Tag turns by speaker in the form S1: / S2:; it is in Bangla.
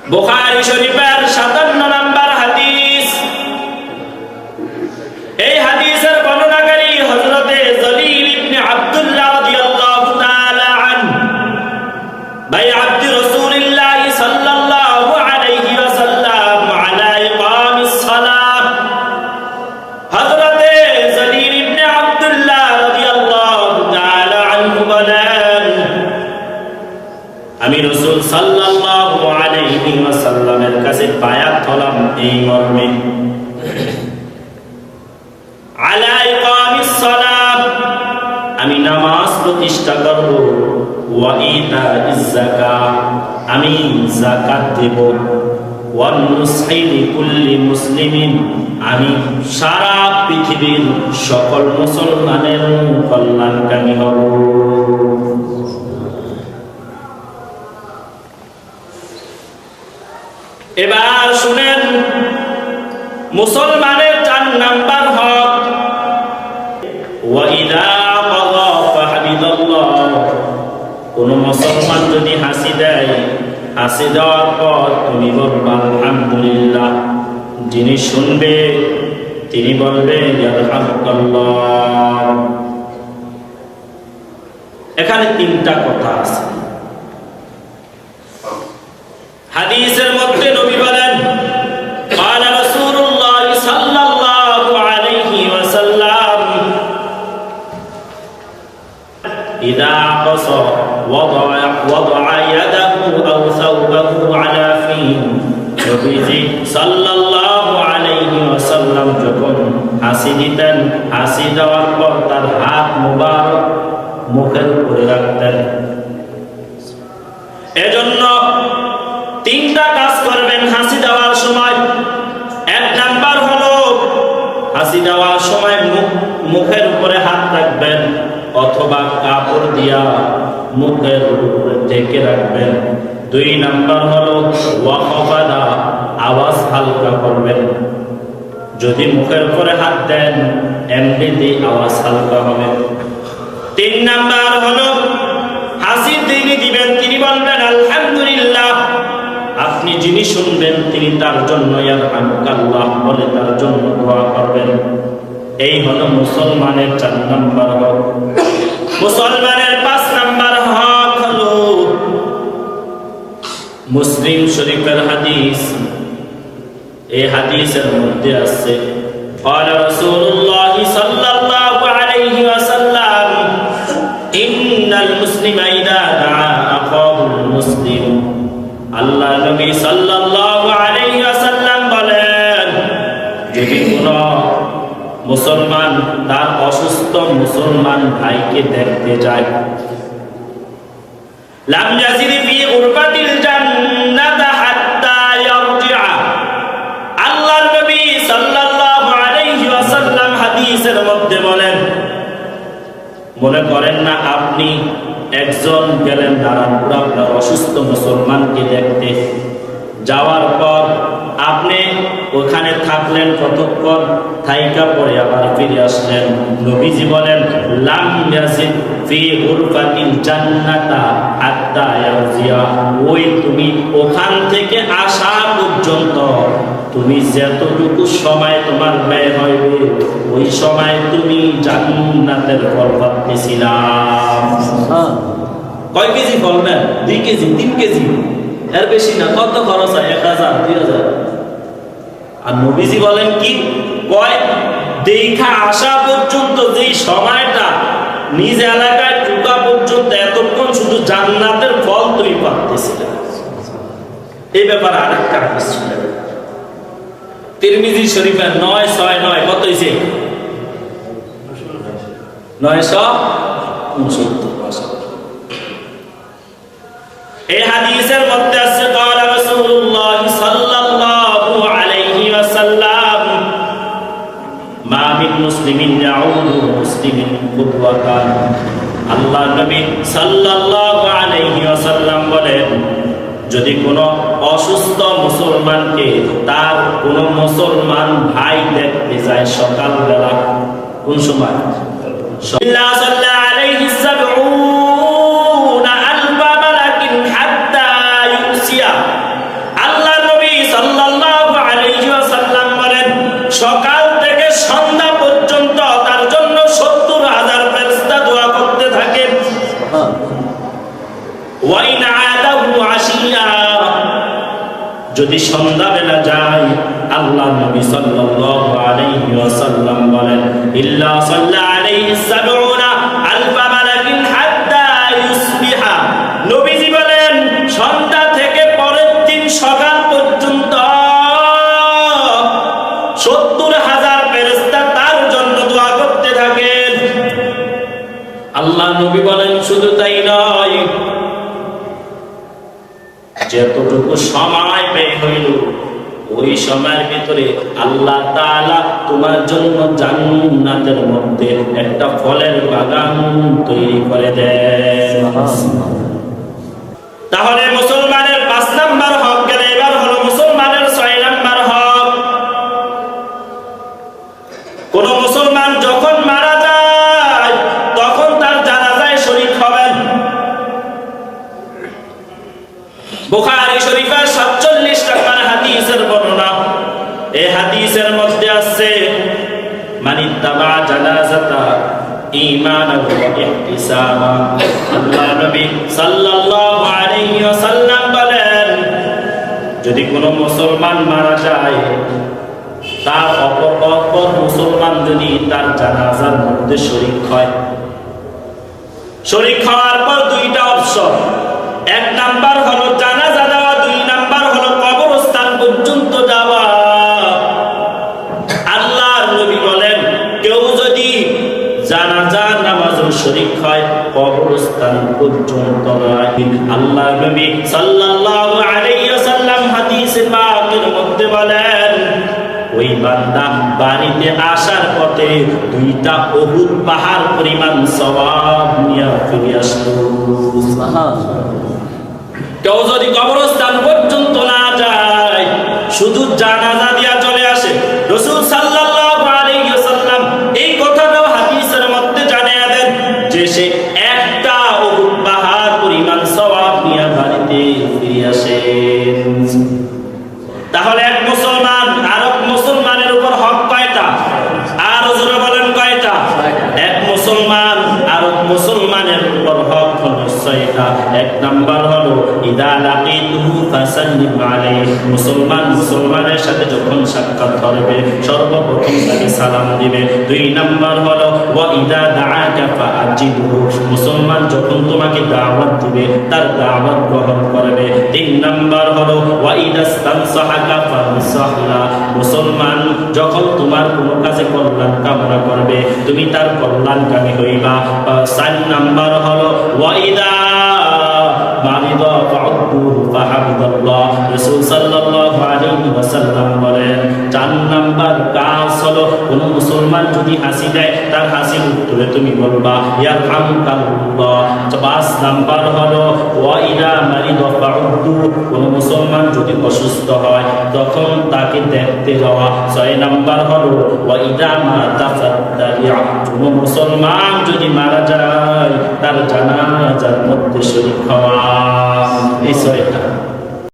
S1: বুখারী শরীফের 57 নম্বর হাদিস। এই হাদিসের বর্ণনাকারী হযরতে জলিল ইবনে আব্দুল্লাহ রাদিয়াল্লাহু তাআলা আনহু ভাই আব্দি রাসূলুল্লাহ সাল্লাল্লাহু আলাইহি ওয়াসাল্লাম আলা ইকামিস সালাত। হযরতে জলিল ইবনে আব্দুল্লাহ রাদিয়াল্লাহু তাআলা আনহু বলেন, আমি রাসূল সাল্লাল্লাহু আলাইহি ওয়াসাল্লামের কাছে বায়াত হলাম এই মর্মে, আলা ইকামিস সালাত, আমি নামাজ প্রতিষ্ঠা করব, ওয়া ইতাইজ যাকাত, আমি যাকাত দেব, ওয়া নুসহি লিকুল্লি মুসলিমিন, আমি সারা পৃথিবীর সকল মুসলমানের কল্যাণকামী হব। এবার শুনেন, মুসলমানের 4 নাম্বার হক, ওয়া ইযা ক্বাদা ফাহমিদাল্লাহ, কোন মুসলমান যদি হাসি দেয়, হাসি দেওয়ার পর তুমি বলবা আলহামদুলিল্লাহ, যিনি শুনবে তিনি বলবেন ইয়ারহামুকাল্লাহ। এখানে 3টা কথা আছে। হাদিসের মধ্যে নবী বলেন, قال رسول الله صلى الله عليه وسلم إذا عطس وضع يده أو ثوبه على فيه। নবীজি সাল্লাল্লাহু আলাইহি ওয়াসাল্লাম যখন হাসি দিতেন, হাসি দেওয়ার পর তার হাত মুবারক মুখের উপরে রাখতেন। এজন্য 3টা কাজ করবেন হাসি দেওয়ার সময়। 1 নাম্বার হলো হাসি দেওয়ার সময় মুখের উপরে হাত রাখবেন অথবা কাপড় দিয়া মুখের উপরে ঢেকে রাখবেন। 2 নাম্বার হলো ওয়াকফাদা, আওয়াজ হালকা করবেন। যদি মুখের উপরে হাত দেন এমনিতেই আওয়াজ হালকা হবে। 3 নাম্বার হলো হাসি তিনি দিবেন, তিনি বলবেন আলহামদুলিল্লাহ, আপনি যিনি শুনবেন তিনি তার জন্য ইয়ারহামুকাল্লাহ বলে তার জন্য দোয়া করবেন। এই হলো মুসলমানের 4 নাম্বার হক। মুসলমানের 5 নাম্বার হক হলো মুসলিম শরীফের হাদিস। এই হাদিসের মধ্যে আছে, قال رسول الله صلى الله عليه وسلم إن المسلم إذا دعا أخاه المسلم। আল্লাহ নবী সাল্লাল্লাহু আলাইহি ওয়াসাল্লাম বলেন, যদি কোন মুসলমান তার অসুস্থ মুসলমান ভাইকে দেখতে যায়, লাম ইয়াজিদ ফি গুরবাতিল জান্নাত হাত্তা ইয়ারজিআ। আল্লাহর নবী সাল্লাল্লাহু আলাইহি ওয়াসাল্লাম হাদিসের মধ্যে বলেন, মনে করেন না আপনি একজন গেলেন দাঁড়ানপুর আপনার অসুস্থ মুসলমানকে দেখতে, যাওয়ার পর আপনি ওখানে থাকলেন কতক্ষণ, থাইকা পরে আবার ফিরে আসলেন। নবীজি বলেন, লাম ইয়াজিদ ফি গুরফাতিল জান্নাতা হাত্তা ইয়ারজিআ। ওই তুমি ওখান থেকে আসা পর্যন্ত তুমি যতটুকু সময় তোমার ব্যয় হবে, ওই সময় তুমি জান্নাতের ফল পাচ্ছিলাম। কয় কেজি ফল নেন? 2 কেজি 3 কেজি, এর বেশি না। কত খরচ হয়? 1000 2000। আর নবীজি বলেন কি, কয় দেখা আসা পর্যন্ত যেই সময়টা নিজ এলাকায় ঢোকা পর্যন্ত এতক্ষণ শুধু জান্নাতের ফল তুমি পাচ্ছিলে। এই ব্যাপারে আরেকটা হাদিস ছিল তিরমিজি শরীফের 969। কত হইছে? 969। এই হাদিসের মধ্যে আছে, قال رسول الله صلى الله عليه وسلم ما من مسلم يعود مسلم قدوة। আল্লাহ নবী সাল্লাল্লাহু আলাইহি ওয়াসাল্লাম বলেন, যদি কোনো অসুস্থ মুসলমানকে তার কোনো মুসলমান ভাই দেখতে যায় সকালবেলা, কোন সময়? আল্লাহ যদি সন্ধ্যাবেলা যায়, আল্লাহ নবী সাল্লাল্লাহু আলাইহি ওয়াসাল্লাম বলেন, ইল্লা সাল্লা আলাইহি সাবউনা আলফা মালাকিন হাত্তা ইউসবিহা। নবীজি বলেন সন্ধ্যা থেকে পরের দিন সকাল পর্যন্ত 70,000 ফেরেশতা তার জন্য দোয়া করতে থাকেন। আল্লাহ নবী বলেন শুধু তাই নয়, যতটুকু সময় ব্যয় হইল ওই সময়ের ভিতরে আল্লাহ তাআলা তোমার জন্য জান্নাতের মধ্যে একটা ফলের বাগান তৈরি করে দেন। তাহলে মুসলমানের 5 নাম্বার হক গেলে, এবার হলো মুসলমানের 6 নাম্বার হক। কোন মুসলমান যখন মারা যায় তখন তার জানাজায় শরীক হবেন। বুখারী শরীফের 47 নম্বর হাদিসের বর্ণনা। এই হাদিসের মধ্যে আছে মানিত্তাবা জানাজাতা ঈমানান ওয়া ইহতিসাবা। আল্লাহ নবী সাল্লাল্লাহু আলাইহি ওয়াসাল্লাম বলেন, যদি কোনো মুসলমান মারা যায়, তার অপর মুসলমান যদি তার জানাজার মধ্যে শরীক হয়, শরীক হওয়ার পর দুইটা অপশন, 1 নাম্বার হলো জানাজা দেওয়া, 2 নাম্বার হলো কবরস্থান পর্যন্ত যাওয়া। আল্লাহর নবী বলেন কেউ যদি জানাজা নামাজে শরীক হয়, কবরস্থান পর্যন্ত নয়। আল্লাহর নবী সাল্লাল্লাহু আলাইহি ওয়াসাল্লাম হাদিসে পাকের মধ্যে বলেন, ওই বান্দা বাড়িতে আসার পথে 2টা উহুদ পাহাড় পরিমাণ সওয়াব নিয়ে ফিরে আসলো। কেউ যদি কবরস্থান পর্যন্ত না যায়, শুধু জানাজা দিয়া চলে আসে, রাসূল সাল্লাল্লাহু আলাইহি ওয়াসাল্লাম এই কথাটাও হাদিসের মধ্যে জানিয়ে দেন যে সে একটা উহুদ পাহাড় পরিমাণ সওয়াব নিয়ে বাড়িতে ফিরে আসে। তাহলে এক মুসলমান আরেক মুসলমানের উপর হক কয়টা? আর জোরে বলেন কয়টা? এক মুসলমান আরেক মুসলমানের উপর হক হলো 6টা। 1 নাম্বার হলো ইদা লাকিতুহু ফাসাল্লিম আলাইহি। মুসলমান মুসলমানের সাথে যখন সাক্ষাৎ করবে সর্বপ্রথম তাকে সালাম দিবে। 2 নাম্বার হলো ওয়া ইদা দাআকা ফাআজিবহু। মুসলমান যখন তোমাকে দাওয়াত দিবে তার দাওয়াত গ্রহণ করবে। 3 নাম্বার হলো ওয়া ইদা ইস্তানসাহাকা ফানসাহলা। মুসলমান যখন তোমার কোনো কাজে কল্যাণ কামনা করবে তুমি তার কল্যাণকামী হইবা। 4 নাম্বার হলো ওয়া ইদা মারিদা ফাউদ্দুহু ফাহামিদাল্লাহ। রাসূল সাল্লাল্লাহু আলাইহি ওয়াসাল্লাম বলেন 4 নাম্বার কাজ হলো কোন মুসলমান যদি হাসি দেয় তার হাসির উত্তরে তুমি বলবা ইয়ারহামুকাল্লাহ। 5 নাম্বার হলো ওয়া ইদা মারিদা ফাউদ্দুহু। কোন মুসলমান যদি অসুস্থ হয় তখন তাকে দেখতে যাওয়া। 6 নাম্বার হলো ওয়া ইদা মাতা ফাত্তাবি'a। কোন মুসলমান যদি মারা যায় তার জানাজার মধ্যে শরীক হওয়া। এই 6টা।